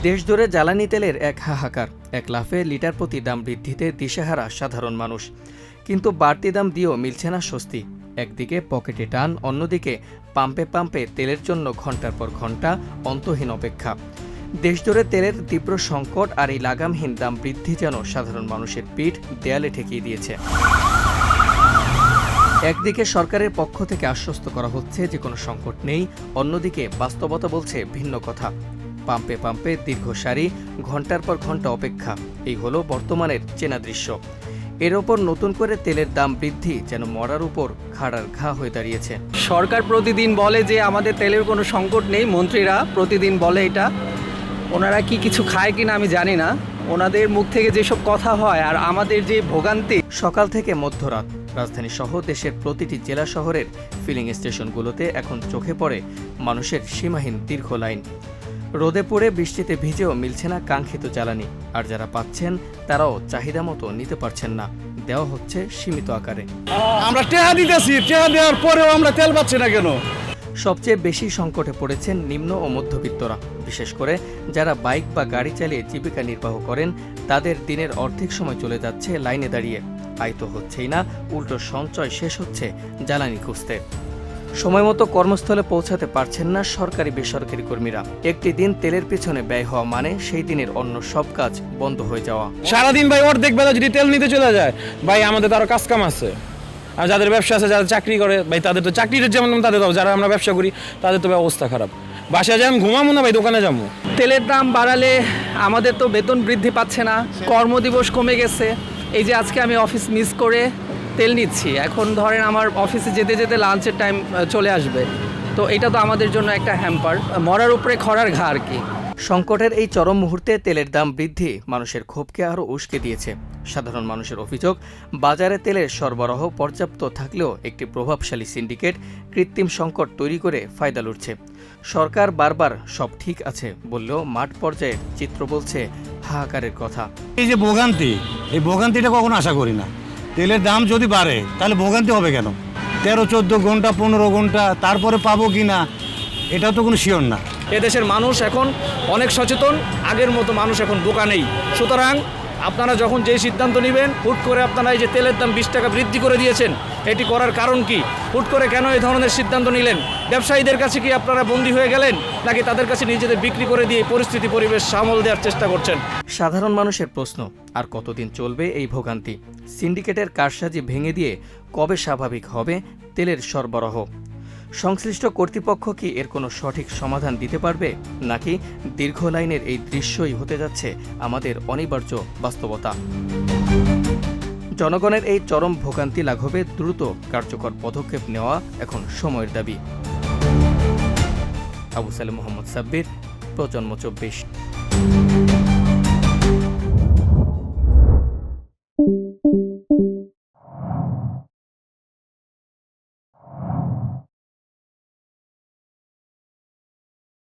দেশজুড়ে জ্বালানি তেলের এক হাহাকার। এক লাফে লিটার প্রতি দাম বৃদ্ধিতে দিশেহারা সাধারণ মানুষ। কিন্তু বাড়তি দাম দিয়েও মিলছে না স্বস্তি। একদিকে পকেটে টান, অন্যদিকে পাম্পে পাম্পে তেলের জন্য ঘন্টার পর ঘন্টা অন্তহীন অপেক্ষা। দেশজুড়ে তেলের তীব্র সংকট আর এই লাগামহীন দাম বৃদ্ধি যেন সাধারণ মানুষের পিঠ দেয়ালে ঠেকিয়ে দিয়েছে। একদিকে সরকারের পক্ষ থেকে আশ্বস্ত করা হচ্ছে যে কোনো সংকট নেই, অন্যদিকে বাস্তবতা বলছে ভিন্ন কথা। পাম্পে পাম্পে দীর্ঘ সারি, ঘন্টার পর ঘন্টা অপেক্ষা, এই হলো বর্তমানের চেনা দৃশ্য। এর ওপর নতুন করে তেলের দাম বৃদ্ধি যেন মরার উপর খাড়ার ঘা হয়ে দাঁড়িয়েছে। সরকার প্রতিদিন বলে যে আমাদের তেলের কোনো সংকট নেই, মন্ত্রীরা প্রতিদিন বলে এটা। ওনারা কি কিছু খায় কিনা আমি জানি না, ওনাদের মুখ থেকে যেসব কথা হয় আর আমাদের যে ভোগান্তি। সকাল থেকে মধ্যরাত রাজধানী সহ দেশের প্রতিটি জেলা শহরের ফিলিং স্টেশনগুলোতে এখন চোখে পড়ে মানুষের সীমাহীন দীর্ঘ লাইন। রোদে পড়ে বৃষ্টিতে ভিজেও মিলছে না কাঙ্ক্ষিত জ্বালানি, আর যারা পাচ্ছেন তারাও চাহিদা মতো নিতে পারছেন না, দেওয়া হচ্ছে সীমিত আকারে। আমরা টেহা দিতেছি, টেহা দেওয়ার পরেও আমরা তেল পাচ্ছি না কেন? সবচেয়ে বেশি সংকটে পড়েছেন নিম্ন ও মধ্যবিত্তরা, বিশেষ করে যারা বাইক বা গাড়ি চালিয়ে জীবিকা নির্বাহ করেন। তাদের দিনের অর্ধেক সময় চলে যাচ্ছে লাইনে দাঁড়িয়ে। আয় তো হচ্ছেই না, উল্টো সঞ্চয় শেষ হচ্ছে জ্বালানি খুঁজতে। সময় মতো কর্মস্থলে পৌঁছাতে পারছেন না সরকারি বেসরকারি কর্মীরা। একটি দিন তেলের পেছনে ব্যয় হওয়া মানে সেই দিনের অন্য সব কাজ বন্ধ হয়ে যাওয়া। সারাদিন ভাই অর্ধেক বেলা যদি তেল নিতে চলে যায়, ভাই আমাদের তো আরো কাজ কাম আছে। আর যাদের ব্যবসা আছে, যারা চাকরি করে, ভাই তাদের তো চাকরির যেমন তাদের তো, যারা আমরা ব্যবসা করি তাদের তো অবস্থা খারাপ। বাসায় যেমন ঘুমাবো না ভাই, দোকানে যাবো। তেলের দাম বাড়ালে আমাদের তো বেতন বৃদ্ধি পাচ্ছে না, কর্মদিবস কমে গেছে। এই যে আজকে আমি অফিস মিস করে তেল নিচ্ছি, এখন ধরেন আমার অফিসে যেতে যেতে লাঞ্চের টাইম চলে আসবে, তো এটা তো আমাদের জন্য একটা হ্যাম্পার, মরার উপরে খড়ার ঘা আর কি। সংকটের এই চরম মুহূর্তে তেলের দাম বৃদ্ধি মানুষের ক্ষোভকে আরও উস্কে দিয়েছে। সাধারণ মানুষের অভিযোগ, বাজারে তেলের সরবরাহ পর্যাপ্ত থাকলেও একটি প্রভাবশালী সিন্ডিকেট কৃত্রিম সংকট তৈরি করে ফায়দা লুটছে। সরকার বারবার সব ঠিক আছে বললেও মাঠ পর্যায়ের চিত্র বলছে হাহাকারের কথা। এই যে ভোগান্তি, এই ভোগান্তিটা কখনো আশা করি না। তেলের দাম যদি বাড়ে তাহলে ভোগান্তি হবে কেন? 13-14 ঘন্টা 15 ঘন্টা তারপরে পাবো কি না, এটাও তো কোনো শিওর না। এদেশের মানুষ এখন অনেক সচেতন, আগের মতো মানুষ এখন বোকা নেই। সুতরাং আপনারা যখন যেই সিদ্ধান্ত নেবেন, হুট করে আপনারা এই যে তেলের দাম 20 টাকা বৃদ্ধি করে দিয়েছেন, এটি করার কারণ কি? হুট করে কেন এই ধরনের সিদ্ধান্ত নিলেন? ব্যবসায়ীদের কাছে কি আপনারা বন্দী হয়ে গেলেন, নাকি তাদের কাছে নিজেদের বিক্রি করে দিয়ে পরিস্থিতি পরিবেশ সামাল দেওয়ার চেষ্টা করছেন? সাধারণ মানুষের প্রশ্ন, আর কতদিন চলবে এই ভোগান্তি? সিন্ডিকেটের কারসাজি ভেঙে দিয়ে কবে স্বাভাবিক হবে তেলের সরবরাহ? সংশ্লিষ্ট কর্তৃপক্ষ কি এর কোনো সঠিক সমাধান দিতে পারবে, নাকি দীর্ঘ লাইনের এই দৃশ্যই হতে যাচ্ছে আমাদের অনিবার্য বাস্তবতা? জনগণের এই চরম ভোগান্তি লাঘবে দ্রুত কার্যকর পদক্ষেপ নেওয়া এখন সময়ের দাবি। আবু সালেম মোহাম্মদ সাব্বির, প্রজন্ম 24।